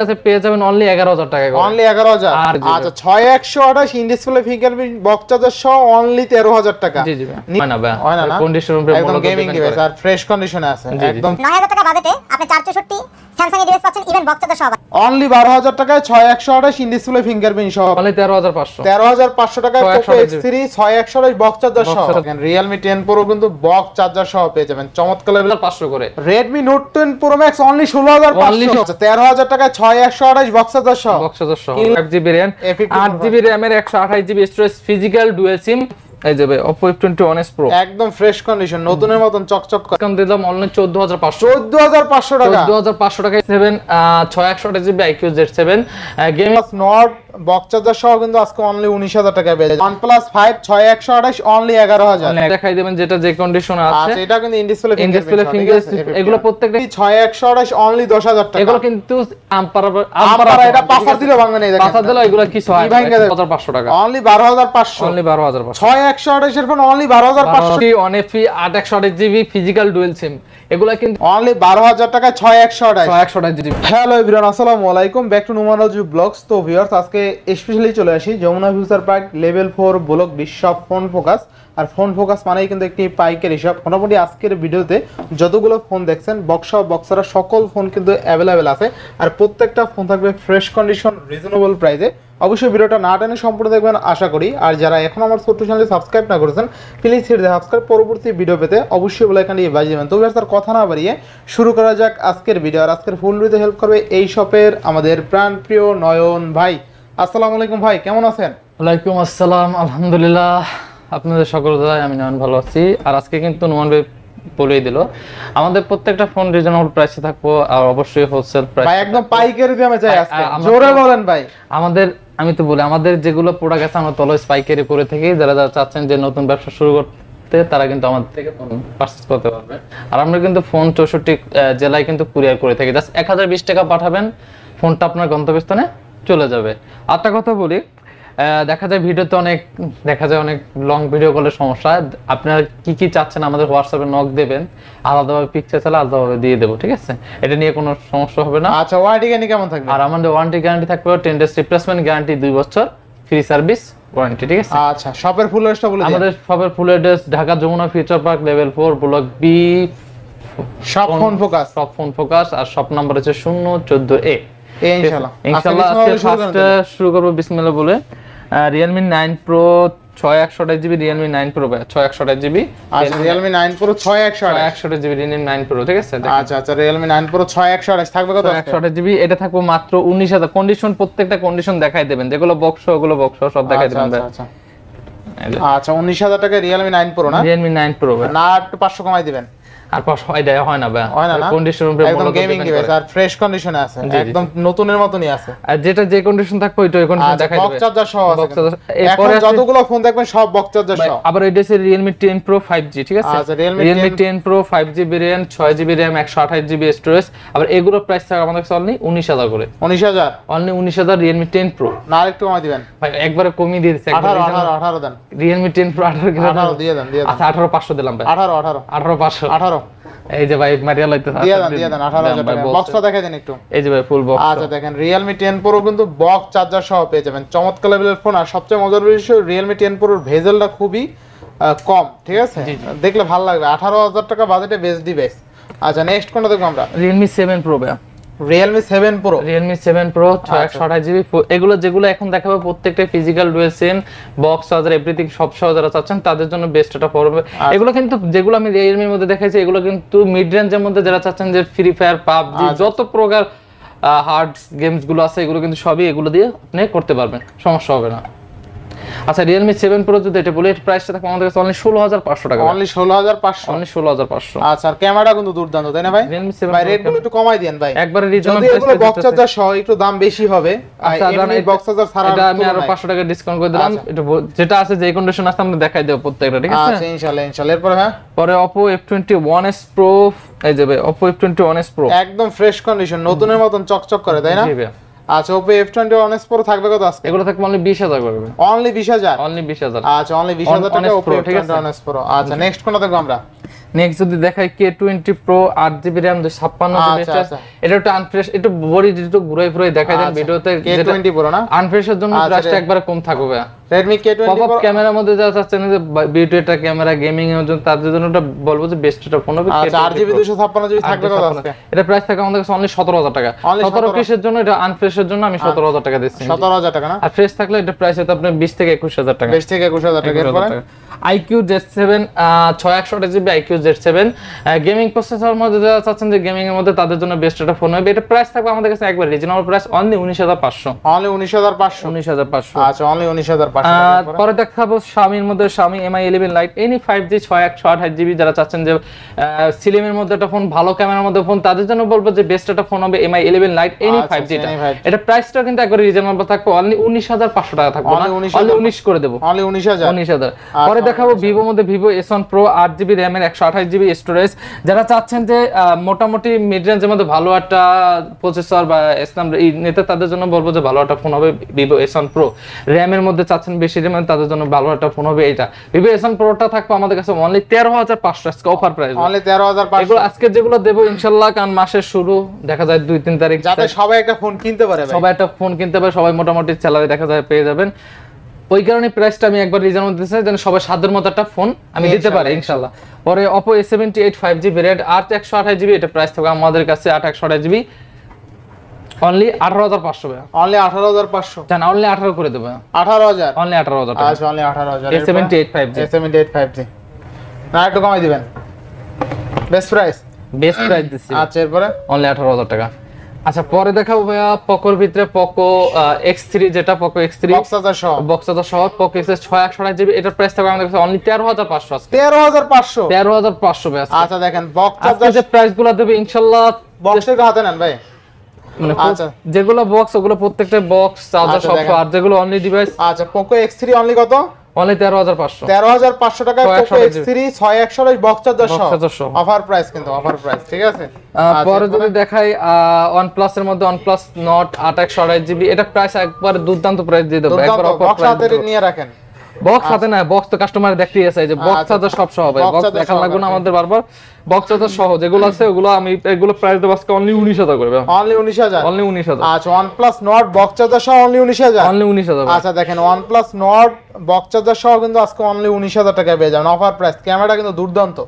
কাছে পেয়ে যাবেন অনলি 11000 টাকা করে। অনলি 11000। আচ্ছা 6128 in display fingerprint box charger সহ অনলি 13000 টাকা। জি জি হয় না ভাই, হয় না না কন্ডিশন একদম গেমিং ডিভাইস আর ফ্রেশ কন্ডিশনে আছে একদম। 9000 টাকা বাজেটে আপনি 464 স্যামসাং এর ডিভাইস পাচ্ছেন ইভেন বক্স চার্জার সহ। অনলি 12000 টাকায় 6128 ইন ডিসপ্লে ফিঙ্গারপ্রিন্ট সহ অনলি 13500। 13500 টাকায় Poco X3 6128 বক্স চার্জার সহ। Realme 10 Pro কিন্তু বক্স চার্জার সহ পেয়ে যাবেন চমৎকার লেভেল 500 করে। Redmi Note 10 Pro Max only 16500। 13000 টাকায় 6128 বক্স চার্জার সহ। 5GB RAM, 8GB RAM এর 128GB স্টোরেজ, ফিজিক্যাল ডুয়াল সিম। এই যে ভাই Oppo F21 One S Pro একদম ফ্রেশ কন্ডিশন, নতুনের মতন চকচক করে। কম দিলাম অনলি 14500। 14500 টাকা। 14500 টাকায় 6128GB IQ Z7 game not box charger সহ কিন্তু আজকে অনলি 19000 টাকায় পেয়ে যাবেন। OnePlus 5 6128 only 11000। দেখাই দিবেন যেটা যে কন্ডিশন আছে। আচ্ছা এটা কিন্তু ইন ডিসপ্লে ফিঙ্গারপ্রিন্ট, এগুলো প্রত্যেকটা 6128 অনলি 10000 টাকা। এগুলো কিন্তু আমপারা এটা পাফার দিলে ভাঙবে না, এই দেখেন পাফার দিলে এগুলো কিছু হয় 12500 টাকা। অনলি 12500। অনলি 12500। 6128 এর phone only 12500। ONE FE 828GB physical dual SIM, এগুলা কিন্তু অনলি 12000 টাকায় 6128। 6128GB। হ্যালো এভরিওয়ান, আসসালামু আলাইকুম, back to Noman Raju blogs. তো ভিউয়ার্স আজকে স্পেশালি চলে আসি Jamuna future park level 4 block বিশপ ফোন ফোকাস। আর ফোন ফোকাস মানেই কিন্তু একটি পাইকারি শপ। মোটামুটি আজকের ভিডিওতে যতগুলো ফোন দেখছেন বক্সারা সকল ফোন কিন্তু অ্যাভেলেবেল আছে। আর প্রত্যেকটা ফোন থাকবে ফ্রেশ কন্ডিশন, রিজনেবল প্রাইসে। অবশ্যই ভিডিওটা না টেনে সম্পূর্ণ দেখবেন আশা করি। আর যারা এখন আমার ছোট্ট চ্যানেলে সাবস্ক্রাইব না করেছেন প্লিজ হিট দ্য সাবস্ক্রাইব, পরবর্তী ভিডিও পেতে অবশ্যই বেল আইকনটি বাজিয়ে দেবেন। তো আর কথা না বাড়িয়ে শুরু করা যাক আজকের ভিডিও। আর আজকের ফুল ভিডিওতে হেল্প করবে এই শপের আমাদের প্রাণপ্রিয় নয়ন ভাই। আসসালামু আলাইকুম ভাই, কেমন আছেন? ওয়ালাইকুম আসসালাম, আলহামদুলিল্লাহ। আপনাদের সকল দোয়ায় আমি নয়ন ভালো আছি। আর আজকে কিন্তু নোমান ভাই বলেই দিল আমাদের প্রত্যেকটা ফোন রিজনেবল প্রাইসে থাকবো, আর অবশ্যই হোলসেল প্রাইস ভাই একদম পাইকারি দামে চাই আজকে। জোরে বলেন ভাই। আমাদের আমি তো বলি আমাদের যেগুলো প্রোডাক্ট আছে আমরা তলস পাইকারি করে থাকি। যারা যারা চাচ্ছেন যে নতুন ব্যবসা শুরু করতে তারা কিন্তু আমাদের থেকে ফোন পারচেজ করতে পারবে। আর আমরা কিন্তু ফোন 64 জেলায় কিন্তু কুরিয়ার করে থাকি। জাস্ট 1020 টাকা পাঠাবেন, ফোনটা আপনার গন্তব্যস্থানে চলে যাবে। আরেকটা কথা বলি, দেখা যায় ভিডিওতে অনেক লং ভিডিও করলে সমস্যা। আপনারা কি কি চাচ্ছেন আমাদের হোয়াটসঅ্যাপে নক দেবেন, আলাদাভাবে পিকচার চাইলে আলাদাভাবে দিয়ে দেবো, ঠিক আছে? এটা নিয়ে কোনো সমস্যা হবে না। আচ্ছা ওয়ারেন্টি গ্যারান্টি কেমন থাকবে? আর আমাদের ওয়ারেন্টি গ্যারান্টি থাকবে 10 ডেজ রিপ্লেসমেন্ট গ্যারান্টি, 2 বছর ফ্রি সার্ভিস ওয়ারেন্টি, ঠিক আছে? আচ্ছা শপের ফুল অ্যাড্রেসটা বলে দিন। আমাদের শপের full address Dhaka Jamuna future park level 4 block B, সব ফোন ফোকাস। সব ফোন ফোকাস। আর শপ নাম্বার হচ্ছে 014A। ইনশাআল্লাহ আজকে ফার্স্ট শুরু করব বিসমিল্লাহ বলে। Realme 9 Pro 6128GB, Realme 9 Pro 6128GB। আচ্ছা Realme 9 Pro 6128GB Realme 9 Pro, ঠিক আছে? আচ্ছা Realme 9 Pro 6128 থাকবে কত? 6128GB। এটা থাকবে মাত্র 19000। কন্ডিশন প্রত্যেকটা কন্ডিশন দেখাই দেবেন, যেগুলো বক্স ওগুলো বক্স সব দেখাই দেবেন। আচ্ছা 19000 টাকা Realme 9 Pro না? Realme 9 Pro না একটু 500 কমাই দিবেন। আর হয় না ভাই, হয় না না কন্ডিশন একদম গেমিং ডিভাইস আর ফ্রেশ কন্ডিশনে আছে, একদম নতুনের মতনই আছে। আর যেটা যে কন্ডিশন থাকবে ওই কন্ডিশন দেখাই দেবে। বক্স চার্জার সহ আছে। এরপরে যতগুলো ফোন দেখবেন সব বক্স চার্জার সহ। আবার এটা হচ্ছে Realme 10 Pro 5G, ঠিক আছে? আচ্ছা Realme 10 Pro 5GB RAM, 6GB RAM, 128GB storage. আবার এগুলো প্রাইস থাকে আমাদের কাছে অনলি 19000 করে। 19000 অনলি 19000 Realme 10 Pro। না আরেকটু কমাই দিবেন ভাই, একবারে কমিয়ে দিয়ে দিছি। 18 দেন। Realme 10 Pro 18 দিয়ে দেন। আচ্ছা 18500 দিলাম ভাই। 18 এই যে ভাই মারিয়া লাইতেছে। দিয়ে দেন 18000 টাকা। বক্সটা দেখাই দেন একটু। এই যে ভাই ফুল বক্স। আচ্ছা দেখেন Realme 10 Pro কিন্তু বক্স চার্জার সহ পেয়ে যাবেন, চমৎকার লেভেলের ফোন। আর সবচেয়ে মজার বিষয় Realme 10 Pro এর ভেজেলটা খুবই কম, ঠিক আছে? দেখলে ভালো লাগবে। 18000 টাকা বাজেটে বেস্ট ডিভাইস। আচ্ছা নেক্সট কোনটা দেখব আমরা? Realme 7 Pro ভাই। Realme 7 Pro 6128GB। এগুলো যেগুলো এখন দেখাবো প্রত্যেকটা ফিজিক্যাল ডুয়াল সিম, বক্স চার্জার, এভরিথিং সব সহ যারা চাচ্ছেন তাদের জন্য বেস্ট এটা পড়বে। এগুলো কিন্তু যেগুলো আমি Realme এর মধ্যে দেখাইছি এগুলো কিন্তু মিড রেঞ্জের মধ্যে যারা চাচ্ছেন যে ফ্রি ফায়ার, পাবজি যত প্রকার হার্ড গেমস গুলো আছে এগুলো কিন্তু সবই এগুলো দিয়ে আপনি করতে পারবেন, সমস্যা হবে না। আচ্ছা Realme 7 Pro যদি এটা বলি, এর প্রাইসটা থাকবে আমাদের কাছে অনলি 16500 টাকা। অনলি 16500। অনলি 16500। আচ্ছা আর ক্যামেরা কিন্তু দুর্দান্ত, তাই না ভাই? Realme 7 ভাই রেটগুলো একটু কমাই দেন ভাই। একবারে রিজনেবল প্রাইসে বক্স চার্জার সহ একটু দাম বেশি হবে। আচ্ছা এমনি বক্স চার্জার ছাড়া এটা আমি আরো 500 টাকা ডিসকাউন্ট করে দিলাম। এটা যেটা আছে যে কন্ডিশন আছে আমরা দেখাই দেব প্রত্যেকটা, ঠিক আছে? আচ্ছা ইনশাআল্লাহ এরপর হ্যাঁ পরে Oppo F21 S Pro। এই যে ভাই Oppo F21 S Pro একদম ফ্রেশ কন্ডিশন, নতুনের মতন চকচক করে, তাই না? জি ভাই। আচ্ছা Oppo F21 S Pro থাকবে কত আজকে? এগুলো থাকবে অনলি 20000 করে। অনলি 20000। অনলি 20000। আচ্ছা অনলি 20000 টাকা Oppo F21 S Pro। আচ্ছা নেক্সট কোনটা দেখব আমরা? নেক্সট যদি দেখাই K20 Pro 8GB RAM 256GB, আচ্ছা। এটা একটু আনফ্রেশ, একটু বডি একটু ঘুরে ঘুরে দেখাই দেন ভিডিওতে। K20 Pro না, আনফ্রেশের জন্য প্রাইসটা একবারে কম থাকবে। Redmi K20 পপআপ Pro ক্যামেরার মধ্যে যা চাচ্ছেন যে ভিডিও এটা ক্যামেরা গেমিং এর জন্য, তাদের জন্য এটা বলবো যে বেস্ট একটা ফোন হবে। আচ্ছা 8GB 256GB থাকবে কত আজকে? এটা প্রাইস থাকে আমাদের কাছে অনলি 17000 টাকা। 17 পিসের জন্য, এটা আনফ্রেশের জন্য আমি 17000 টাকা দিচ্ছি। 17000 টাকা না, আর ফ্রেশ থাকলে এটা প্রাইস হতো আপনার 20 থেকে 21000 টাকা। 20 থেকে 21000 টাকা। এরপরে IQ Z7 6128GB IQ Z7 gaming processor মধ্যে যারা চাচ্ছেন যে গেমিং এর মধ্যে, তাদের জন্য বেস্ট একটা ফোন হবে। এটা প্রাইস থাকবে আমাদের কাছে একবার রিজনেবল প্রাইস অনলি 19500। অনলি 19500। 19500। আচ্ছা অনলি 19500। পরে দেখাবো Xiaomi-র মধ্যে Xiaomi Mi 11 Lite any 5G 6128GB, যারা চাচ্ছেন যে সিলিম এর মধ্যে একটা ফোন, ভালো ক্যামেরার মধ্যে ফোন, তাদের জন্য বলবো যে বেস্ট একটা ফোন হবে Mi 11 Lite এনি 5G টা। এটা প্রাইসটা কিন্তু একবার রিজনেবল থাকবে অনলি 19500 টাকা থাকবে না, অনলি 19 করে দেব, অনলি 19000। পরে দেখাবো Vivo মধ্যে Vivo S1 Pro 8GB RAM এর 128GB স্টোরেজ, যারা চাচ্ছেন যে মোটামুটি মিড রেঞ্জের মধ্যে ভালো একটা প্রসেসর বা স্ন্যাপ নিতে, তাদের জন্য বলবো যে ভালো একটা ফোন হবে Vivo S1 Pro। RAM এর মধ্যে চাচ্ছেন বেশি RAM, তাদের জন্য ভালো একটা ফোন হবে এইটা। Vivo S1 Pro টা থাকবে আমাদের কাছে অনলি 13500 আজকে অফার প্রাইস, অনলি 13500। এগুলো আজকে যেগুলো দেব ইনশাআল্লাহ, কারণ মাসের শুরু দেখা যায় 2-3 তারিখ, যাতে সবাই একটা ফোন কিনতে পারে, সবাই একটা ফোন কিনতে পারে, সবাই মোটামুটি স্যালারি দেখা যায় পেয়ে যাবেন। ওই কারণে প্রাইসটা আমি একবার রিজনেবল দিতে চাই, যেন সবাই সাধ্যের মতো একটা ফোন আমি দিতে পারি ইনশাআল্লাহ। পরে Oppo A78 5G variant 8128GB, এটা প্রাইস থাকবে আমাদের কাছে 8128GB অনলি 18500 টাকা। অনলি 18500 জান অনলি 18 করে দেব। 18000। অনলি 18000 টাকা। আচ্ছা only 18000। A78 5G। A78 5G না, একটু কমাই দিবেন, বেস্ট প্রাইস দিচ্ছি। আচ্ছা এরপরে অনলি 18000 টাকা। আচ্ছা পরে দেখাবো ভাইয়া পোকোর ভিতরে Poco X3, যেটা Poco X3 বক্স চার্জার সহ Poco X3 6128GB, এটার প্রাইস থাকবে আমাদের কাছে অনলি 13500 আজকে। 13500 13500 ভাই আজকে। আচ্ছা দেখেন বক্স আজকে চার্জার যে প্রাইসগুলো দেবে ইনশাআল্লাহ, বক্সের হাতে নেন ভাই, মানে আচ্ছা যেগুলো বক্স ওগুলো প্রত্যেকটা বক্স চার্জার আচ্ছা, সব, দেখেন। আর যেগুলো অনলি ডিভাইস আচ্ছা Poco X3 অনলি কত? অনলি 13500। 13500 টাকায় Poco X3 6128 বক্স চার্জার সহ, অফার প্রাইস কিন্তু অফার প্রাইস, ঠিক আছে। পরে যদি দেখাই OnePlus এর মধ্যে OnePlus Nord 8128GB, এটা প্রাইস একবার দুর্দান্ত প্রাইস দিয়ে দেব, একবার অফার বক্স প্রাইস হাতে নিয়ে রাখেন। বক্স হাতে না, বক্স তো কাস্টমার দেখতেই আছে যে বক্স চার্জার সব সহ ভাই, বক্স দেখার লাগবে না আমাদের বারবার, বক্স চার্জার সহ যেগুলো আছে ওগুলো আমি এগুলো প্রাইস দেব আজকে অনলি 19000 করে। অনলি 19000। অনলি 19000। আচ্ছা OnePlus Nord বক্স চার্জার সহ অনলি 19000। অনলি 19000। আচ্ছা দেখেন OnePlus Nord বক্স চার্জার সহ কিন্তু আজকে অনলি 19000 টাকায় পেয়ে যাবেন, অফার প্রাইস। ক্যামেরা কিন্তু দুর্দান্ত।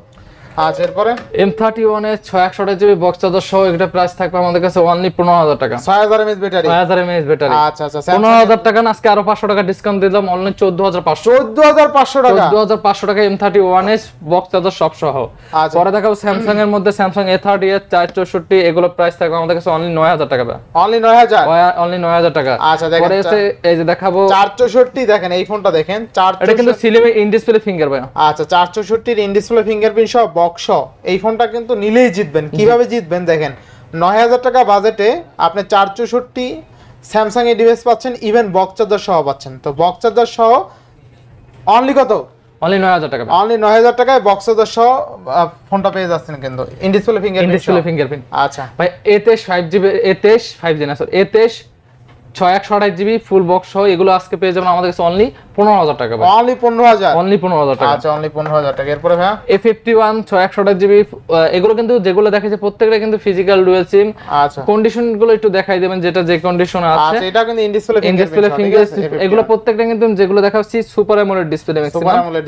আচ্ছা এরপরে M31 এর 6128GB বক্স চার্জার সহ, এটা প্রাইস থাকবে আমাদের কাছে অনলি 15000 টাকা। 6000 mAh ব্যাটারি। 6000 mAh battery. আচ্ছা আচ্ছা 15000 টাকা না, আজকে আরো 500 টাকা ডিসকাউন্ট দিলাম, অনলি 14500। 14500 টাকা। 14500 টাকা M31 এর বক্স চার্জার সব সহ। আচ্ছা পরে দেখাবো Samsung এর মধ্যে Samsung A30 এর 464, এগুলো প্রাইস থাকবে আমাদের কাছে অনলি 9000 টাকা। অনলি 9000। অনলি 9000 টাকা। আচ্ছা দেখেন পরে আছে এই যে দেখাবো 464, দেখেন এই ফোনটা দেখেন 464, এটা কিন্তু সিলিমে ইন ডিসপ্লে ফিঙ্গার ভাই। আচ্ছা 464 এর ইন ডিসপ্লে ফিঙ্গারপ্রিন্ট সহ বক্স সহ এই ফোনটা কিন্তু নিলেই জিতবেন। কিভাবে জিতবেন দেখেন, 9000 টাকা বাজেটে আপনি 464 স্যামসাং এর ডিভাইস পাচ্ছেন, ইভেন বক্স চার্জার সহ পাচ্ছেন। তো বক্স চার্জার সহ অনলি কত? অনলি 9000 টাকা। অনলি 9000 টাকায় বক্স চার্জার সহ ফোনটা পেয়ে যাচ্ছেন কিন্তু ইন ডিসপ্লে ফিঙ্গারপ্রিন্ট। আচ্ছা ভাই A23 5GB, A23 5G না sorry, A23 6128GB full box সহ, এগুলো আজকে পেয়ে যাবেন আমাদের কাছে অনলি 15000 টাকা ভাই। অনলি 15000। অনলি 15000 টাকা। আচ্ছা অনলি 15000 টাকা। এরপরে ভাই A51 6128GB, এগুলো কিন্তু যেগুলো দেখাচ্ছে প্রত্যেকটা কিন্তু ফিজিক্যাল ডুয়াল সিম। আচ্ছা কন্ডিশন গুলো একটু দেখাই দিবেন, যেটা যে কন্ডিশন আছে। আচ্ছা এটা কিন্তু ইন ডিসপ্লে ফিঙ্গারপ্রিন্ট, এগুলো প্রত্যেকটা কিন্তু যেগুলো দেখাচ্ছি super AMOLED display, super AMOLED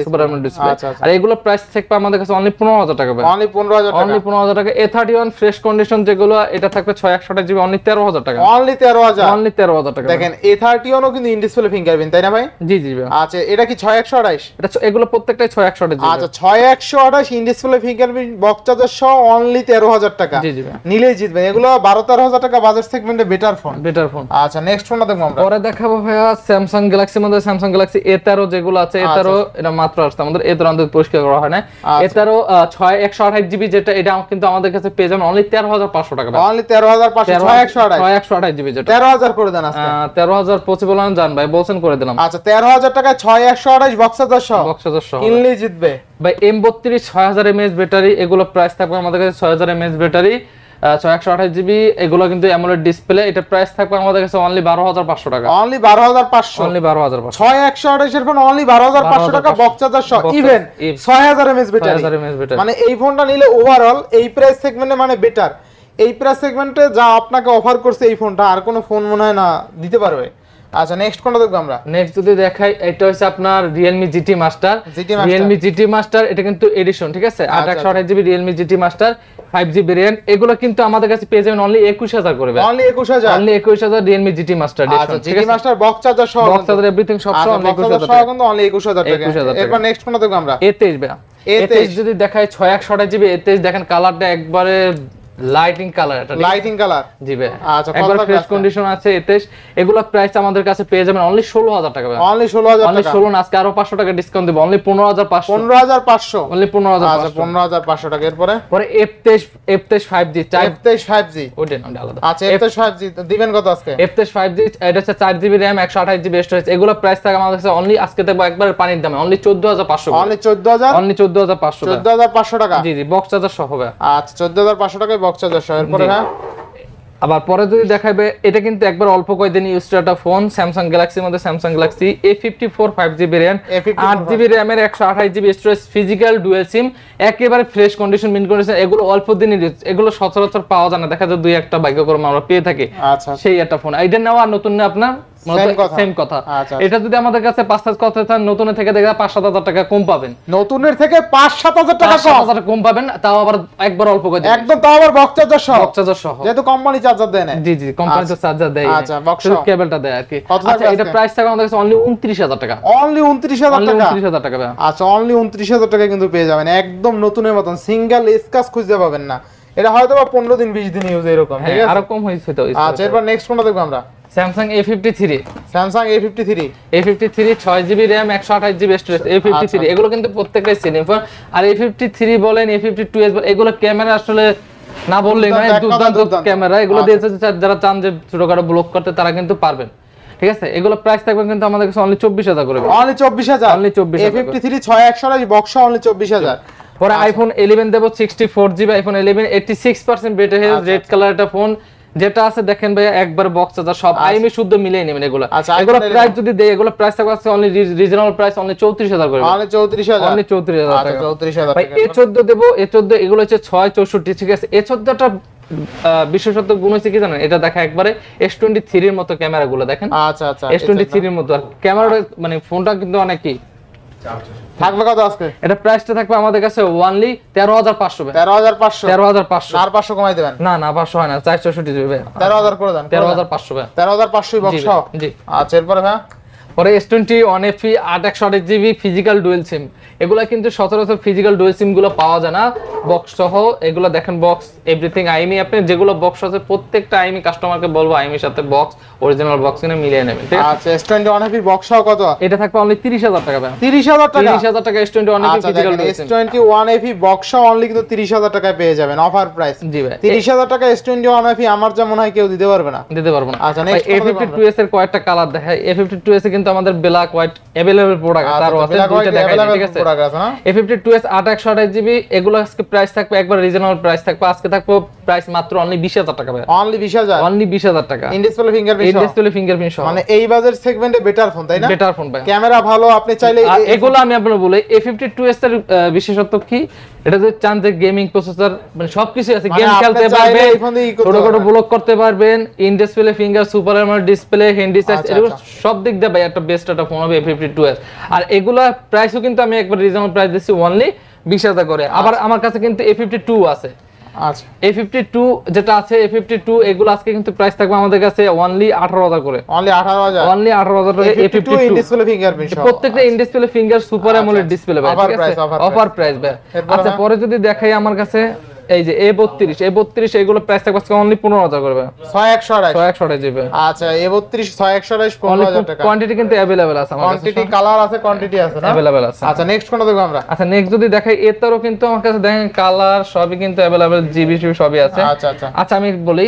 display. আর এগুলো প্রাইস থাকবে আমাদের কাছে অনলি 15000 টাকা ভাই। অনলি 15000 টাকা। অনলি 15000 টাকা। A31 ফ্রেশ কন্ডিশন যেগুলো, এটা থাকবে 6128GB অনলি 13000 টাকা। অনলি 13000। অনলি 13000 টাকা। দেখেন A31 ও কিন্তু ইন ডিসপ্লে ফিঙ্গারপ্রিন্ট, তাই না ভাই? জি জি ভাই। আচ্ছা এটা কি 6128? এটা এগুলো প্রত্যেকটাই 6128GB। আচ্ছা 6128 in display fingerprint box charger সহ অনলি 13000 টাকা। জি জি ভাই। নিলেই জিতবেন। এগুলো 12-13000 টাকা বাজেট সেগমেন্টে বেটার ফোন। আচ্ছা নেক্সট ফোনটা দেখব আমরা। পরে দেখাবো ভাইয়া স্যামসাং গ্যালাক্সির মধ্যে স্যামসাং গ্যালাক্সি A13 যেগুলো আছে, A13 এটা মাত্র আসছে আমাদের, A13 আমাদের পরিষ্কার করা হয় না। A13 128GB যেটা, এটা কিন্তু আমাদের কাছে পেয়ে যাবেন অনলি 13500 টাকা। অনলি 13500 128GB যেটা 13000 করে দেন আজকে। 13000 পসিবল না জান ভাই, বলছেন করে দিলাম। আচ্ছা 13000 টাকা 6128 বক্স চার্জার সহ কিনলেই জিতবে ভাই। M32 6000 mAh ব্যাটারি, এগুলো প্রাইস থাকবে আমাদের কাছে 6000 mAh ব্যাটারি 6128 জিবি, এগুলো কিন্তু অ্যামোলেড ডিসপ্লে। এটা প্রাইস থাকবে আমাদের কাছে অনলি 12500 টাকা। Only 12500, only 12500। 6128 এর ফোন অনলি 12500 টাকা, বক্স চার্জার সহ, ইভেন 6000 mAh ব্যাটারি। মানে এই ফোনটা নিলে ওভারঅল এই প্রাইস সেগমেন্টে মানে বেটার। এই প্রাইস সেগমেন্টে যা আপনাকে অফার করছে এই ফোনটা আর কোনো ফোন মনে হয় না দিতে পারবে। আচ্ছা নেক্সট কোনটা দেখব আমরা? নেক্সট যদি দেখাই, এটা হচ্ছে আপনার Realme GT Master। Realme GT Master এটা কিন্তু এডিশন, ঠিক আছে? 8128 GB Realme GT Master 5G variant. এগুলো কিন্তু আমাদের কাছে পেয়ে যাবেন অনলি 21000 করে। Only 21000, only 21000 Realme GT Master edition. আচ্ছা GT Master বক্স চার্জার সহ, বক্স চার্জার এভরিথিং সব সহ অনলি 21000 টাকা। কিন্তু অনলি 21000 টাকা। এরপর নেক্সট কোনটা দেখব আমরা? A23 ভাই। A23 যদি দেখাই 6128 জিবি A23, দেখেন কালারটা একবারে লাইটিং কালার, এটা লাইটিং কালার। জি ভাই, আচ্ছা একবার ফ্রেশ কন্ডিশন আছে। এতে এগুলা প্রাইস আমাদের কাছে পেয়ে যাবেন অনলি 16000 টাকা ভাই। অনলি 16000 টাকা। অনলি 16 না, আজকে আরো 500 টাকা ডিসকাউন্ট দেব, অনলি 15500। 15500, অনলি 15500। আচ্ছা 15500 টাকা। এরপর পরে F23 5G, F23 5G, ওটা না আলাদা। আচ্ছা F23 5G দিবেন কত আজকে? F23 5G এটা হচ্ছে 4GB RAM 128GB স্টোরেজ। এগুলো প্রাইস থাকে আমাদের কাছে অনলি আজকে দেব একবার পানির দামে অনলি 14500। Only 14000, only 14500। 14500 টাকা। জি জি, বক্স চার্জার সহ হবে। আচ্ছা 14500 টাকায় বক্স চার্জার সহ। এরপর হ্যাঁ আবার পরে যদি দেখাবে, এটা কিন্তু একবার অল্প কয়েকদিন ইউজ করা একটা ফোন, স্যামসাং গ্যালাক্সির মধ্যে Samsung Galaxy A54 5G variant, 8GB RAM এর 128GB স্টোরেজ, ফিজিক্যাল ডুয়াল সিম, একেবারে ফ্রেশ কন্ডিশন, মিন কন্ডিশন। এগুলো অল্প দিনই এগুলো সচরাচর পাওয়া যায় না, দেখা যায় দুই একটা ভাগ্যক্রমে আমরা পেয়ে থাকি। আচ্ছা সেই একটা ফোন এটা নেওয়া আর নতুন না আপনার সেম কথা। এটা যদি আমাদের কাছে 5-7 কথা চান, নতুনের থেকে দেখা 5-7 টাকা কম পাবেন। নতুনের থেকে 5-7 টাকা কম পাবেন, তাও আবার একবার অল্প করে একদম, তাও আবার বক্স চার্জার সহ। বক্স চার্জার সহ, যেহেতু কোম্পানি চার্জার দেয় না। জি জি, কোম্পানি তো চার্জার দেয়। আচ্ছা বক্স শুধু কেবলটা দেয় আর কি। আচ্ছা এটা প্রাইস থাকে আমাদের কাছে অনলি 29000 টাকা। অনলি 29000 টাকা। 29000 টাকা। আচ্ছা অনলি 29000 টাকা কিন্তু পেয়ে যাবেন একদম নতুনের মতন, সিঙ্গেল স্ক্র্যাচ খুঁজে পাবেন না। এটা হয়তো বা 15 দিন 20 দিন ইউজ এরকম, ঠিক আছে? আরো কম হইছে তো। আচ্ছা এরপর নেক্সট কোনটা দেখব আমরা? Samsung A53। Samsung A53 6GB RAM 128GB storage. A53 এগুলো কিন্তু প্রত্যেকটাই সিলিং ফোন। আর A53 বলেন A52s বলেন, এগুলো ক্যামেরা আসলে না বললেই নয়, দুর্দান্ত ক্যামেরা। এগুলো দিয়ে যারা চান যে ছোটখাটো ব্লগ করতে, তারা কিন্তু পারবেন, ঠিক আছে? এগুলো প্রাইস থাকবে কিন্তু আমাদের কাছে অনলি 24000 করে। Only 24000। Only 24000। A53 6128 box only 24000। পরে আইফোন 11 দেব 64GB iPhone 11, 86% battery health, red colour একটা ফোন যেটা আছে। দেখেন ভাই একবার বক্স চার্জার সব আইএমই শুদ্ধ মিলিয়ে নেবেন এগুলো। এগুলো প্রাইস যদি দেই, এগুলো প্রাইস থাকবে অনলি রিজনাল প্রাইস অনলি 34000 করে। অনলি 34000। অনলি 34000 টাকা। 34000 ভাই A14 দেব। A14 এগুলো হচ্ছে 664, ঠিক আছে? A14টা বিশেষত গুণ হচ্ছে কি জানেন, এটা দেখা একবারে S23 এর মতো ক্যামেরা গুলো দেখেন। আচ্ছা আচ্ছা, S23 এর মতো ক্যামেরাটা, মানে ফোনটা কিন্তু অনেক কি থাকবে কত আজকে? এটা প্রাইসটা থাকবে আমাদের কাছে অনলি 13500 ভাই। 13500। 13500 আর 500 কমাই দিবেন? না না, 500 হয় না, 464 জিবি ভাই। 13000 করে দেন। 13500 ভাই। 13500 বক্স সহ। জি। আচ্ছা এরপর হ্যাঁ পরে S20 1FE 8/128GB physical dual SIM. এগুলা কিন্তু সচরাচর ফিজিক্যাল ডুয়াল সিম গুলো পাওয়া যায় না বক্স সহ। এগুলো দেখেন বক্স এভরিথিং আইমি, আপনি যেগুলো বক্স আছে প্রত্যেকটা আইমি কাস্টমারকে বলবো আইমির সাথে বক্স অরিজিনাল বক্স কিনে মিলিয়ে নেবেন, ঠিক আছে? আচ্ছা S20 1FE বক্স সহ কত? এটা থাকবে অনলি 30000 টাকা ভাই। 30000 টাকা। 30000 টাকা S20 1FE ফিজিক্যাল ডুয়াল সিম। S20 1FE বক্স সহ অনলি কিন্তু 30000 টাকায় পেয়ে যাবেন অফার প্রাইস। জি ভাই, 30000 টাকা S20 1FE আমার যা মনে হয় কেউ দিতে পারবে না। দিতে পারবো না। আচ্ছা নেক্সট A52s এর কয়েকটা কালার দেখাই। A52s এ কিন্তু আমাদের ব্ল্যাক হোয়াইট अवेलेबल প্রোডাক্ট আছে, আর আছে দুইটা দেখাই, ঠিক আছে? A52s 8/128GB এগুলো আজকে প্রাইস থাকবে একবার রিজনাল প্রাইস থাকবে, আজকে থাকবে প্রাইস মাত্র অনলি 20000 টাকা ভাই। অনলি 20000। অনলি 20000 টাকা। ইন ডিসপ্লে ফিঙ্গারপ্রিন্ট সহ। ইন ডিসপ্লে ফিঙ্গারপ্রিন্ট সহ। মানে এই বাজার সেগমেন্টে বেটার ফোন, তাই না? বেটার ফোন ভাই। ক্যামেরা ভালো, আপনি চাইলে এগুলো আমি আপনাদের বলি A52s এর বিশেষত্ব কি, এটা যে চান যে গেমিং প্রসেসর মানে সবকিছু আছে, গেম খেলতে পারবেন, ছোটখাটো ব্লগ করতে পারবেন, in display finger, super AMOLED display, handy size, এগুলো সব দিক দিয়ে ভাই একটা বেস্ট একটা ফোন হবে A52s। আর এগুলা প্রাইসও কিন্তু আমি একবার রিজনাল প্রাইস দিচ্ছি অনলি 20000 করে। আবার আমার কাছে কিন্তু A52 আছে। আচ্ছা A52 যেটা আছে A52 এগুলো আজকে কিন্তু প্রাইস থাকবে আমাদের কাছে অনলি 18000 করে। অনলি 18000। অনলি 18000 টাকা A52 ইন ডিসপ্লে ফিঙ্গারপ্রিন্ট সহ। প্রত্যেকটা in display finger super AMOLED display ভাই, ঠিক আছে? অফার প্রাইস ভাই। আচ্ছা পরে যদি দেখাই আমার কাছে এই যে A32 এগুলো প্রাইস থাকবে আজকে অনলি 15000 করে ভাই। 6128 জিবি। আচ্ছা A32 6128 15000 টাকা। কোয়ান্টিটি কিন্তু अवेलेबल আছে আমার কাছে। কোয়ান্টিটি কালার আছে, কোয়ান্টিটি আছে না? अवेलेबल আছে। আচ্ছা নেক্সট কোনটা দেখব আমরা? আচ্ছা নেক্সট যদি দেখাই এটারও কিন্তু আমার কাছে দেখেন কালার সবই কিন্তু अवेलेबल জিবি সবই আছে। আচ্ছা আচ্ছা আচ্ছা আমি বলি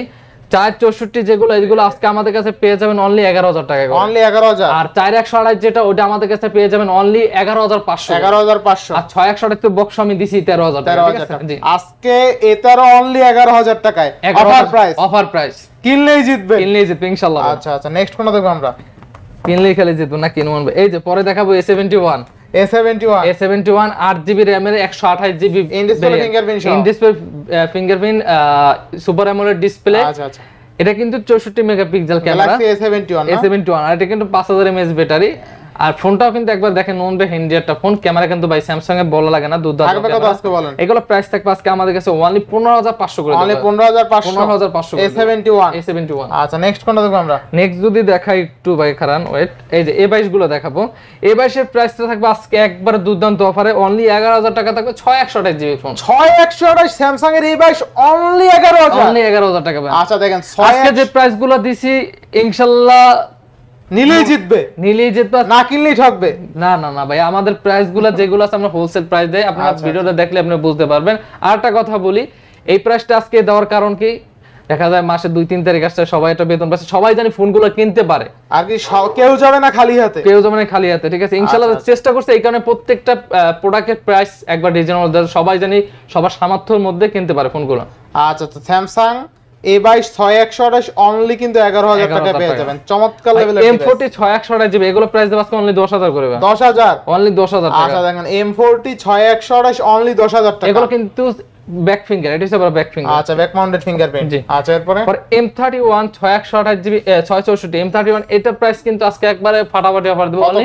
464 যেগুলো এগুলো আজকে আমাদের কাছে পেয়ে যাবেন অনলি 11000 টাকা করে। অনলি 11000। আর 4128 যেটা ওটা আমাদের কাছে পেয়ে যাবেন অনলি 11500। 11500। আর 6128 তো বক্স আমি দিছি 13000 টাকা। ঠিক আছে জি। আজকে এটারও অনলি 11000 টাকায় অফার প্রাইস। Offer price. কিনলেই জিতবে। কিনলেই জিতবে ইনশাআল্লাহ। আচ্ছা আচ্ছা, নেক্সট কোনটা দেখব আমরা? কিনলেই খেলে জিতবো না কিনবো। এই যে পরে দেখাবো A71। A71 8GB RAM এর 128GB ইন ডিসপ্লে ফিঙ্গারপ্রিন্ট সহ। In display fingerprint super AMOLED display. আচ্ছা আচ্ছা। এটা কিন্তু 64 মেগাপিক্সেল ক্যামেরা। Galaxy A71 আর এটা কিন্তু 5000 mAh ব্যাটারি। আর ফোনটাও কিন্তু একবার দেখেন নন বে হ্যান্ডি একটা ফোন। ক্যামেরা কিন্তু ভাই স্যামসাং এর বলা লাগে না, দুর্দান্ত থাকবে কত আজকে বলেন? এগুলো প্রাইস থাকবে আজকে আমাদের কাছে অনলি 15500 করে। অনলি 15500। 15500 A71। আচ্ছা, নেক্সট কোনটা দেখব আমরা? নেক্সট যদি দেখাই একটু ভাই খারান ওয়েট। এই যে A22 গুলো দেখাবো। A22 এর প্রাইসটা থাকবে আজকে একবার দুর্দান্ত অফারে অনলি 11000 টাকা থাকবে 6128GB ফোন। 6128 স্যামসাং এর A22 অনলি 11000। অনলি 11000 টাকা ভাই। আচ্ছা দেখেন আজকে যে প্রাইসগুলো দিছি ইনশাআল্লাহ নিলেই জিতবে। নিলেই জিতবে, না কিনলেই ঠকবে। না না না ভাই, আমাদের প্রাইসগুলো যেগুলো আছে আমরা হোলসেল প্রাইস দেই। আপনারা ভিডিওটা দেখলে আপনি বুঝতে পারবেন। আর একটা কথা বলি, এই প্রাইসটা আজকে দেওয়ার কারণ কি, দেখা যায় মাসে 2-3 তারিখ আসছে সবাই একটা বেতন পাচ্ছে, সবাই জানি ফোনগুলো কিনতে পারে আর কি কেউ যাবে না খালি হাতে। কেউ যাবে না খালি হাতে। ঠিক আছে, ইনশাআল্লাহ চেষ্টা করছে এই কারণে প্রত্যেকটা প্রোডাক্টের প্রাইস একবার রিজনেবল, সবাই জানি সবার সামর্থ্যের মধ্যে কিনতে পারে ফোনগুলো। আচ্ছা তো স্যামসাং A22 6128 অনলি কিন্তু 11000 টাকা পেয়ে যাবেন। চমৎকার লেভেলের M40 6128GB এগুলো প্রাইস দেব আজকে অনলি 10000 করে। 10000 অনলি 10000 টাকা। আচ্ছা দেখেন M40 6128 অনলি 10000 টাকা। এগুলো কিন্তু ব্যাক ফিঙ্গার, এটা হচ্ছে ব্যাক ফিঙ্গার। আচ্ছা, ব্যাক মাউন্টেড ফিঙ্গারপ্রিন্ট। আচ্ছা এরপরে M31 6128GB 664 M31 এটা প্রাইস কিন্তু আজকে একবারে ফাটাফাটি অফার দেব অনলি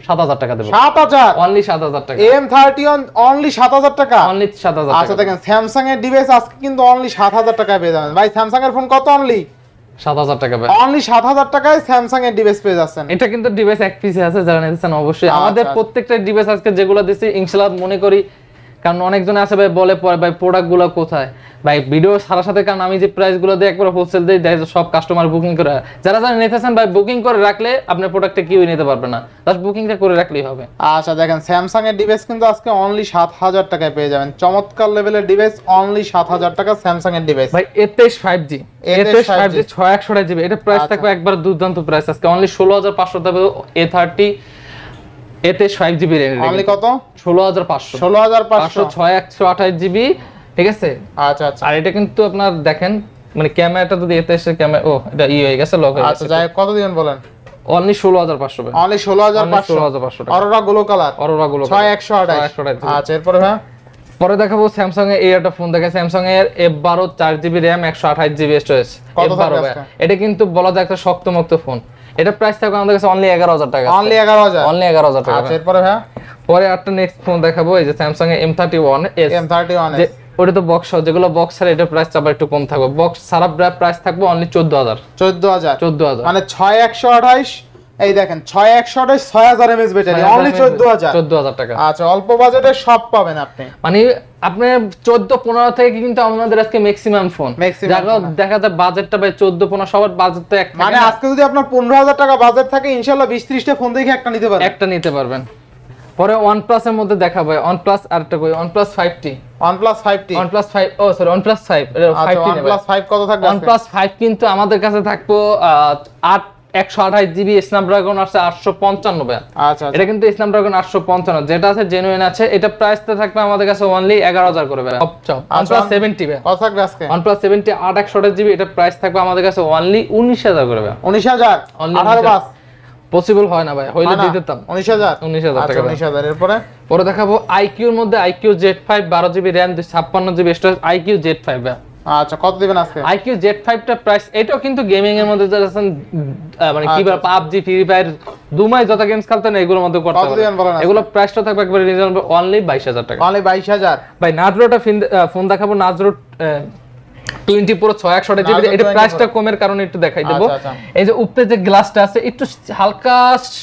7000 টাকা দেব। 7000 অনলি 7000 টাকা। M31 অনলি 7000 টাকা। অনলি 7000 টাকা। আচ্ছা দেখেন স্যামসাং এর ডিভাইস আজকে কিন্তু অনলি 7000 টাকায় পেয়ে যাবেন। ভাই স্যামসাং এর ফোন কত? অনলি 7000 টাকা ভাই। অনলি 7000 টাকায় স্যামসাং এর ডিভাইস পেয়ে যাচ্ছেন। এটা কিন্তু ডিভাইস এক পিসে আছে, যারা নিতেছেন অবশ্যই আমাদের প্রত্যেকটা ডিভাইস আজকে যেগুলো দিছি ইনশাআল্লাহ মনে করি, কারণ অনেকজন আছে ভাই বলে পরে ভাই প্রোডাক্টগুলো কোথায় ভাই ভিডিও সারা সাথে, কারণ আমি যে প্রাইসগুলো দিই একবার হোলসেল দিই, সব কাস্টমার বুকিং করে, যারা যারা নিতেছেন ভাই বুকিং করে রাখলে আপনার প্রোডাক্টটা কেউই নিতে পারবে না, জাস্ট বুকিংটা করে রাখলেই হবে। আচ্ছা দেখেন স্যামসাং এর ডিভাইস কিন্তু আজকে অনলি 7000 টাকায় পেয়ে যাবেন। চমৎকার লেভেলের ডিভাইস অনলি 7000 টাকা স্যামসাং এর ডিভাইস। ভাই A23 5G 6128GB এটা প্রাইস থাকবে একবার দুর্দান্ত প্রাইস আজকে অনলি 16500 টাকা। A23 5GB অনলি কত? 16500। 16500 6128GB। ঠিক আছে। আচ্ছা আচ্ছা। আর এটা কিন্তু আপনার দেখেন মানে ক্যামেরাটা যদি A23 এর ক্যামেরা, ও এটা হয়ে গেছে, লক হয়ে গেছে। আচ্ছা যাই কত দিবেন বলেন? অনলি 16500 ভাই। অনলি 16500 টাকা। Aurora glow colour. 6128। আচ্ছা এরপরে ভাই পরে দেখাবো স্যামসাং এর এই একটা ফোন দেখে, স্যামসাং এর F12 4GB RAM 128GB storage. এটা কিন্তু বলা যায় একটা শক্তমুক্ত ফোন। এটা প্রাইস থাকবে আমাদের কাছে অনলি 11000 টাকা। অনলি 11000। অনলি 11000 টাকা। আচ্ছা এরপরে ভাই পরে একটা নেক্সট ফোন দেখাবো, এই যে স্যামসাং এর M31s। যে ওটা তো বক্স, যেগুলো বক্স ছাড়া এটা প্রাইস আবার একটু কম থাকবে। বক্স ছাড়া প্রাইস থাকবে অনলি 14000। 14000 মানে 6128। এই দেখেন 6128 6000 mAh ব্যাটারি অনলি 14000 টাকা। আচ্ছা অল্প বাজেটে সব পাবেন আপনি। মানে আপনি 14-15 থেকে কিন্তু আমাদের আজকে ম্যাক্সিমাম ফোন, যারা দেখা যায় বাজেটটা ভাই 14-15 সবার বাজেট তো একটা, মানে আজকে যদি আপনার 15000 টাকা বাজেট থাকে ইনশাআল্লাহ 20-30টা ফোন দেখে একটা নিতে পারবেন। পরে OnePlus এর মধ্যে দেখাবো OnePlus আরেকটা কই OnePlus 5T। OnePlus 5T OnePlus 5 ও সরি OnePlus 5 5T নেবে। OnePlus 5 কত থাকবে? OnePlus 5 কিন্তু আমাদের কাছে থাকবো 128GB স্ন্যাপড্রাগন আছে 855। আচ্ছা এটা কিন্তু স্ন্যাপড্রাগন 855 যেটা আছে জেনুইন আছে, এটা প্রাইসটা থাকবে আমাদের কাছে অনলি 11000 করে ভাই। OnePlus 70 ভাই কত থাকবে আজকে? OnePlus 70 128GB এটা প্রাইস থাকবে আমাদের কাছে অনলি 19000 করে ভাই। 19000 18 পাস পসিবল হয় না ভাই, হইলে দিয়ে দিতাম। 19000 টাকা। 19000 এরপরে পরে দেখাবো IQ এর মধ্যে IQ Z5 12GB RAM 256GB storage IQ Z5 ভাই। আচ্ছা কত দিবেন আজকে? IQ Z5 টা প্রাইস এটাও কিন্তু গেমিং এর মধ্যে যারা আছেন মানে কি বলে PUBG ফ্রি ফায়ার দুমাই যত গেমস খেলতেন এগুলোর মধ্যে করতে পারবেন। এগুলো প্রাইসটা থাকবে একবারে রিজনেবল অনলি 22000 টাকা। অনলি 22000 ভাই নাজরোটা ফোন দেখাবো, নাজরো 20 Pro 6128GB এটা প্রাইসটা কমের কারণে একটু দেখাই দেব। এই যে উপরে যে গ্লাসটা আছে একটু হালকা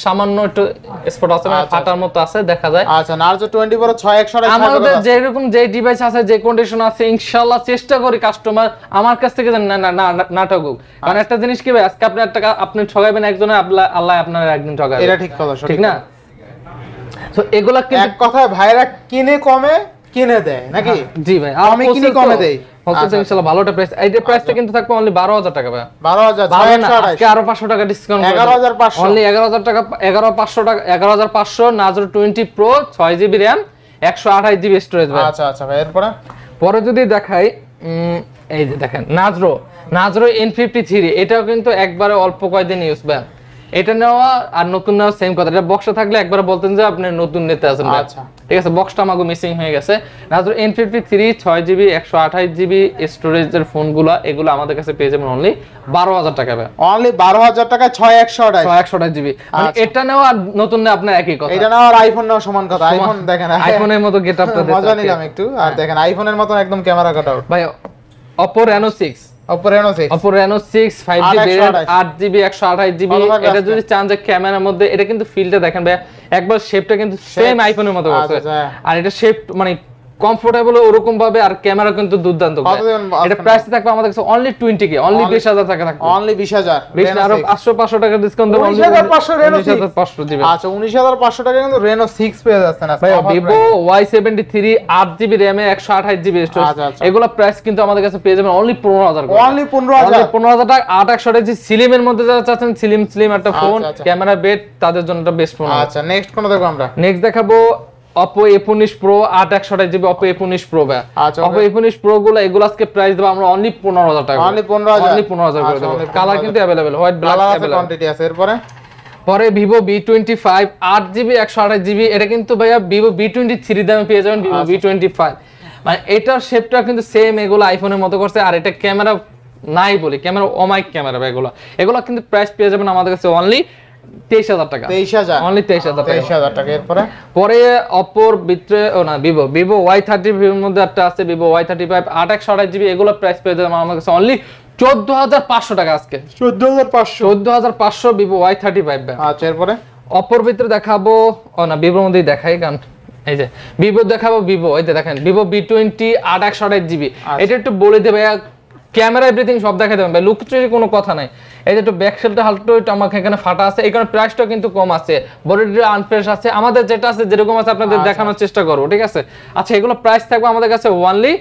সামান্য একটু স্পট আছে, মানে ফাটার মতো আছে দেখা যায়। আচ্ছা নার্জো 20 Pro 6128 আমাদের যেরকম যে ডিভাইস আছে যে কন্ডিশন আছে ইনশাআল্লাহ চেষ্টা করি কাস্টমার আমার কাছ থেকে না ঠকুক, কারণ একটা জিনিস কি ভাই আজকে আপনি টাকা আপনি ঠগাবেন একজনে, আল্লাহ আপনার একদিন ঠগাবে। এটা ঠিক কথা, ঠিক না? সো এগুলা কিন্তু এক কথায় ভাইরা কিনে কমে কিনে দেয় নাকি? জি ভাই আমি কিনে কমে দেই। হোলসেল ইনশাআল্লাহ ভালোটা প্রাইস। এইটার প্রাইসটা কিন্তু থাকবে অনলি 12000 টাকা ভাই। 12000 আজকে আরো 500 টাকা ডিসকাউন্ট 11500 অনলি 11000 টাকা 11500 টাকা 11500 নাজরো 20 pro 6GB RAM 128GB storage ভাই। আচ্ছা ভাই এরপরে পরে যদি দেখাই এই যে দেখেন নাজরো N53 এটাও কিন্তু একবারে অল্প কয়েকদিন ইউজ ভাই। এটা নেওয়া আর নতুন নেওয়া সেম কথা। এটা বক্সে থাকলে একবার বলতেন যে আপনি নতুন নিতে আছেন ভাই। আচ্ছা ঠিক আছে, বক্সটা আমাগো মিসিং হয়ে গেছে। নাজরো N53 6GB 128GB স্টোরেজের ফোনগুলো এগুলো আমাদের কাছে পেয়ে যাবেন অনলি 12000 টাকা ভাই। অনলি 12000 টাকা 6128GB। মানে এটা নেওয়া আর নতুন নেওয়া আপনার একই কথা। এটা নেওয়া আর আইফোন নেওয়া সমান কথা। আইফোন দেখেন আইফোনের মতো গেটআপটা দিতে মজা নিলাম একটু। আর দেখেন আইফোনের মতো একদম ক্যামেরা কাট আউট ভাই। Oppo Reno 6 Oppo Reno 6 5G variant 8GB 128GB। এটা যদি চান যে ক্যামেরার মধ্যে এটা কিন্তু ফিলটা দেখেন ভাই একবার শেপটা কিন্তু সেম আইফোনের মতো আছে। আর এটা শেপ মানে কমফোর্টেবল ওরকম ভাবে আর ক্যামেরা কিন্তু দুর্দান্ত। এটা প্রাইস থাকবে আমাদের কাছে অনলি 20k অনলি 20000 টাকা থাকবে অনলি 20000 আর 500 টাকা ডিসকাউন্ট দেব অনলি 19500 Reno 6 দিবেন। আচ্ছা 19500 টাকা কিন্তু Reno 6 পেয়ে যাচ্ছেন আজকে ভাই। Vivo Y73 8GB RAM 128GB storage এগুলা প্রাইস কিন্তু আমাদের কাছে পেয়ে যাবেন অনলি 15000 করে। অনলি 15000 টাকা 8128 স্লিমের মধ্যে যারা চাচ্ছেন স্লিম একটা ফোন ক্যামেরা বেড তাদের জন্য এটা বেস্ট ফোন। আচ্ছা নেক্সট কোন দেখব আমরা? নেক্সট দেখাবো Oppo A15 Pro 8128GB Oppo A15 Pro ভাই। Oppo A15 Pro গুলো এগুলো আজকে প্রাইস দেব আমরা অনলি 15000 টাকা। অনলি 15000 করে দেব। কালার কিন্তু available white black available quantity আছে। এরপরে পরে Vivo V25 8GB 128GB এটা কিন্তু ভাইয়া Vivo V23 দামে পেয়ে যাবেন Vivo V25। মানে এটার শেপটা কিন্তু সেম এগুলো আইফোনের মতো করছে। আর এটা ক্যামেরা নাই বলি ক্যামেরা অমাইক ক্যামেরা ভাই। এগুলো কিন্তু প্রাইস পেয়ে যাবেন আমাদের কাছে অনলি 23000 টাকা। 23000 অনলি 23000 টাকা। এরপরে পরে Oppo এর ভিতরে Vivo Y30 এর মধ্যে একটা আছে Vivo Y35 8128GB এগুলো প্রাইস পেয়ে যাবেন আমাদের কাছে অনলি 14500 টাকা আজকে। 14500 Vivo Y35 ভাই। আচ্ছা এরপরে Oppo এর ভিতরে দেখাবো Vivo মধ্যেই দেখাই কারণ এই যে Vivo দেখাবো Vivo এই যে দেখেন Vivo V20 8128GB। এটা একটু বলে দে ভাইয়া ক্যামেরা এভরিথিং সব দেখাই দেবেন ভাই। লুকচুরির কোনো কথা নাই। এই যে একটু ব্যাক সেলটা হালকা একটু আমাকে এখানে ফাটা আছে এই কারণে প্রাইসটা কিন্তু কম আছে। বডিটা আনফ্রেশ আছে আমাদের যেটা আছে যেরকম আছে আপনাদের দেখানোর চেষ্টা করব। ঠিক আছে। আচ্ছা এগুলো প্রাইস থাকবে আমাদের কাছে অনলি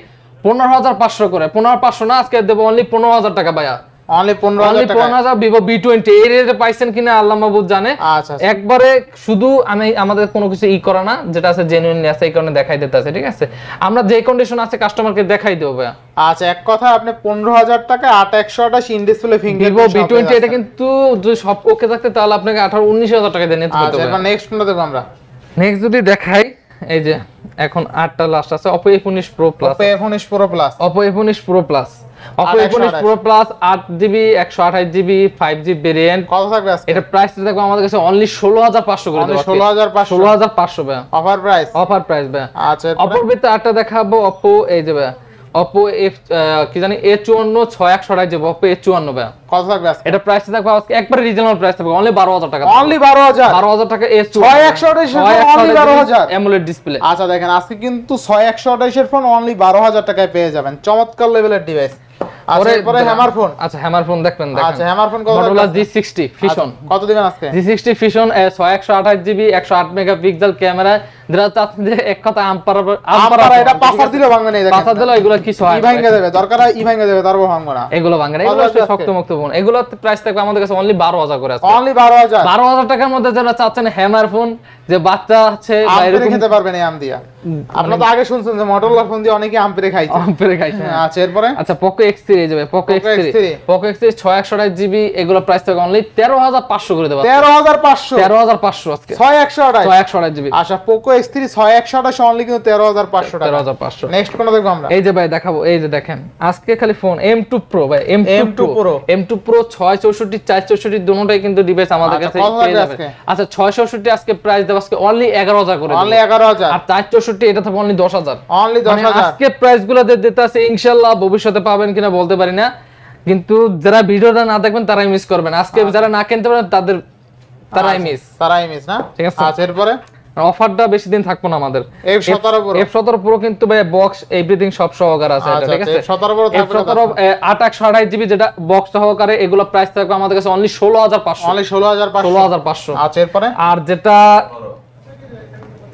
15500 করে। 15500 না আজকে দেব অনলি 15000 টাকা ভাইয়া। অনলি 15000 টাকা 15000 Vivo V20 এই রেটে পাইছেন কিনা আল্লাহ মাহবুব জানে। আচ্ছা একবারে শুধু আমি আমাদের কোনো কিছু করা না যেটা আছে জেনুইনলি আছে এই কারণে দেখাই দিতে আছে। ঠিক আছে আমরা যে কন্ডিশন আছে কাস্টমারকে দেখাই দেব ভাইয়া। আচ্ছা এক কথা আপনি 15000 টাকা 8128 in display finger Vivo V20 এটা কিন্তু যদি সব ওকে থাকতে তাহলে আপনাকে 18000 টাকা দিয়ে নিতে হতো। আচ্ছা এবার নেক্সট কোনটা দেখব আমরা? নেক্সট যদি দেখাই এই যে এখন 8টা লাস্ট আছে Oppo A15 Pro Plus Oppo A15 Pro Plus Oppo A15 Pro Plus 8GB 128GB 5G variant কত থাকবে আজকে? এটা প্রাইসটা দেখো আমাদের কাছে অনলি 16500 করে দেব। 16500 ভাই অফার প্রাইস ভাই। আচ্ছা Oppo ভিতরে আটটা দেখাবো Oppo এই যে ভাই Oppo কি জানি A54 6128GB Oppo A54 ভাই। কত থাকবে আজকে? এটা প্রাইসটা দেখো আজকে একবারে রিজনেবল প্রাইস থাকবে অনলি 12000 টাকা। অনলি 12000 টাকা A54 6128 অনলি 12000 AMOLED ডিসপ্লে। আচ্ছা দেখেন আজকে কিন্তু 6128 এর ফোন অনলি 12000 টাকায় পেয়ে যাবেন। চমৎকার লেভেলের ডিভাইস। আচ্ছা এরপরে হ্যামার ফোন। আচ্ছা হ্যামার ফোন দেখবেন। আচ্ছা হ্যামার ফোন কত? Motorola G60 Fusion কত দিবেন আজকে? G60 Fusion 128GB 108 megapixel camera যেটা তাতে এক কথা আম্পারা এটা পাসার দিলে ভাঙবে না। দেখেন পাসার দিলে এগুলো কিছু হয় ই ভাঙে দেবে দরকার ই ভাঙে দেবে তারপর ভাঙবে না। এগুলো ভাঙবে না। এগুলো শক্ত মুক্ত ফোন। এগুলো প্রাইস থাকবে আমাদের কাছে অনলি 12000 করে আছে। অনলি 12000 টাকার মধ্যে যারা চাচ্ছেন হ্যামার ফোন যে বাচ্চা আছে বা এরকম খেতে পারবেন এই আম দিয়া। আপনারা তো আগে শুনছেন যে Motorola ফোন দিয়ে অনেকে আমপেরে খাইছে। আচ্ছা এরপরে আচ্ছা Poco X3 এই যাবে Poco X3 6128GB এগুলো প্রাইস থাকবে অনলি 13500 করে দেব। 13500 আজকে 6128GB। আচ্ছা Poco X3 6128 অনলি কিন্তু 13500 টাকা। 13500। নেক্সট কোন দেখব আমরা? এই যে ভাই দেখাবো এই যে দেখেন আজকে খালি ফোন M2 Pro ভাই M2 Pro 664 464 দুটোটাই কিন্তু ডিভাইস আমাদের কাছে পেয়ে যাবেন। আচ্ছা 664 আজকে প্রাইস দেব আজকে অনলি 11000 করে দেব। অনলি 11000 আর 464 এটা থাকবে অনলি 10000। অনলি 10000 আজকে প্রাইস গুলো দিতে আছে ইনশাআল্লাহ ভবিষ্যতে পাবেন কিনা বলতে পারি না কিন্তু যারা ভিডিওটা না দেখবেন তারাই মিস করবেন। আজকে যারা না কিনতে পারেন তারাই মিস না। ঠিক আছে। আচ্ছা এরপরে অফারটা বেশি দিন থাকবো না আমাদের। F17 Pro কিন্তু ভাই বক্স এভরিথিং সব সহকারে আছে এটা। ঠিক আছে। F17 Pro থাকবে 8128GB যেটা বক্স সহকারে এগুলো প্রাইস থাকবে আমাদের কাছে অনলি 16500। অনলি 16500। আচ্ছা এরপরে আর যেটা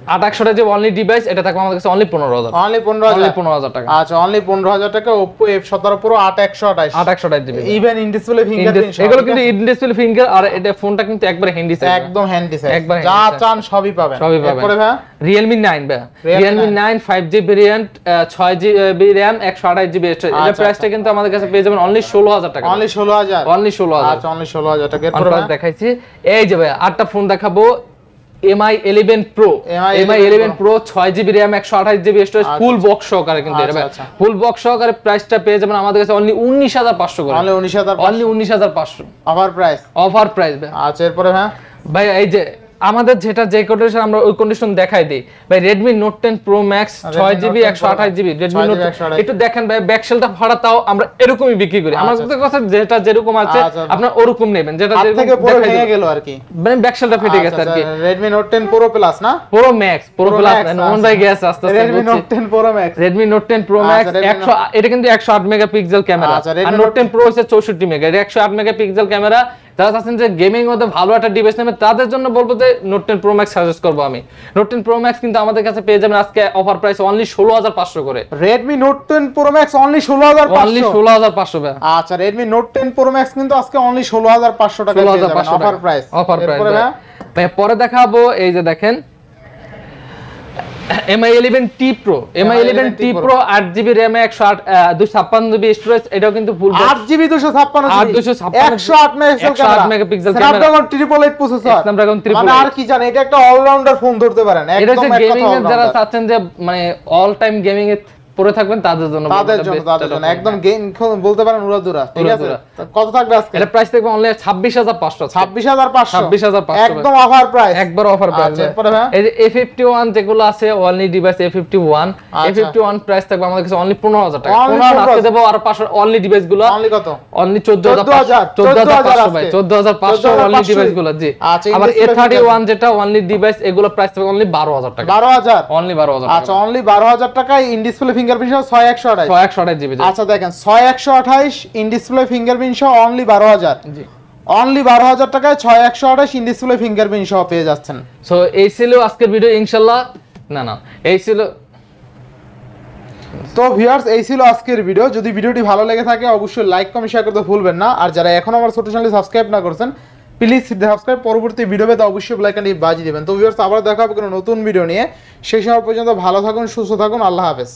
8/128 যে অনলি ডিভাইস এটা থাকবে আমাদের কাছে অনলি 15,000 অনলি 15,000 15,000 টাকা। আচ্ছা অনলি 15,000 টাকা Oppo F17 Pro 8/128 8/128 GB even in display fingerprint এগুলো কিন্তু ইন ডিসপ্লে ফিঙ্গার আর এটা ফোনটা কিন্তু একবারে হ্যান্ডি সাইজ একদম হ্যান্ডি সাইজ একবার যা handy size। চান সবই পাবেন এরপরে ভাই Realme 9 ভাই Realme 9 5G variant 6GB RAM 128GB storage এটা প্রাইসটা কিন্তু আমাদের কাছে পেয়ে যাবেন অনলি 16,000 টাকা অনলি 16,000 অনলি 16,000 আচ্ছা অনলি 16,000 টাকা এরপরে অনপ্লাস দেখাইছি এই যে ভাই আটটা ফোন দেখাবো MI 11 Pro MI 11 Pro 6GB RAM 128GB storage full box সহকারে কিন্তু এটা ভাই ফুল বক্স সহকারে প্রাইসটা পেয়ে যাবেন আমাদের কাছে অনলি 19,500 করে only 19,500 only 19,500 offer price offer price ভাই আচ্ছা এরপরে ভাই এই যে আমাদের যেটা যে কন্ডিশন আমরা ওই কন্ডিশন দেখাই দিই ভাই Redmi Note 10 Pro Max 6GB 128GB Redmi Note একটু দেখেন ভাই ব্যাকসেলটা ফাড়া তাও আমরা এরকমই বিক্রি করি আমাদের কাছে যেটা যেরকম আছে আপনারা ওরকম নেবেন যেটা যেরকম থেকে পুরো ভেঙে গেল আর কি মানে ব্যাকসেলটা ফেটে গেছে আর কি Redmi Note 10 Pro Plus না Pro Max নন ভাই গেছে আস্তে আস্তে Redmi Note 10 Pro Max Redmi Note 10 Pro Max 100 এটা কিন্তু 108 মেগাপিক্সেল ক্যামেরা আর Note 10 Pro হচ্ছে 64 মেগা এটা 108 মেগাপিক্সেল ক্যামেরা যারা চাচ্ছেন যে গেমিং মধ্যে ভালো একটা ডিভাইস নেবেন তাদের জন্য বলবো যে Note 10 Pro Max সাজেস্ট করব আমি Note 10 Pro Max কিন্তু আমাদের কাছে পেয়ে যাবেন আজকে অফার প্রাইস অনলি 16,500 করে Redmi Note 10 Pro Max only 16,500 only 16,500 ভাই আচ্ছা Redmi Note 10 Pro Max কিন্তু আজকে অনলি 16,500 টাকা পেয়ে যাবেন অফার প্রাইস অফার প্রাইস ভাই পরে দেখাবো এই যে দেখেন MI 11T Pro MI 11T Pro 8GB RAM 256GB storage এটাও কিন্তু ফুল 8GB 256 108 megapixel camera Snapdragon 888 processor Snapdragon 888 মানে আর কি জানেন এটা একটা অলরাউন্ডার ফোন ধরতে পারেন এটা একদম যে গেমিং এর যারা চাচ্ছেন যে মানে অল টাইম গেমিং এ পরে থাকবেন তাদের জন্য একদম গেম বলতে পারেন উড়াদুরা ঠিক আছে কত থাকবে আজকে এটা প্রাইস থাকবে অনলি 26,500 26,500 একদম অফার প্রাইস একবার অফার প্রাইস এই যে A51 যেগুলো আছে অনলি ডিভাইস A51 প্রাইস থাকবে আমাদের কাছে অনলি 15,000 টাকা 15,000 আজকে দেব আর 500 অনলি ডিভাইস গুলো অনলি কত অনলি 14,500 ভাই 14,500 অনলি ডিভাইস গুলো জি আবার A31 যেটা অনলি ডিভাইস এগুলো প্রাইস থাকবে অনলি 12,000 টাকা 12,000 অনলি 12,000 আচ্ছা অনলি 12,000 টাকা ইন ডিসপ্লে ফিঙ্গারপ্রিন্ট সহ 628 জিবি আচ্ছা দেখেন 628 ইন ডিসপ্লে ফিঙ্গারপ্রিন্ট সহ অনলি 12,000 জি অনলি 12,000 টাকায় 628 ইন ডিসপ্লে ফিঙ্গারপ্রিন্ট সহ পেয়ে যাচ্ছেন সো এই ছিল আজকের ভিডিও ইনশাআল্লাহ না এই ছিল তো ভিউয়ার্স এই ছিল আজকের ভিডিও যদি ভিডিওটি ভালো লেগে থাকে অবশ্যই লাইক কমেন্ট শেয়ার করতে ভুলবেন না আর যারা এখনো আমার ছোট চ্যানেল সাবস্ক্রাইব না করেছেন প্লিজ সাবস্ক্রাইব পরবর্তী ভিডিও পেতে অবশ্যই বেল আইকনটি বাজিয়ে দিবেন তো ভিউয়ার্স আবার দেখা হবে কোনো নতুন ভিডিও নিয়ে সেই সময় পর্যন্ত ভালো থাকুন সুস্থ থাকুন আল্লাহ হাফেজ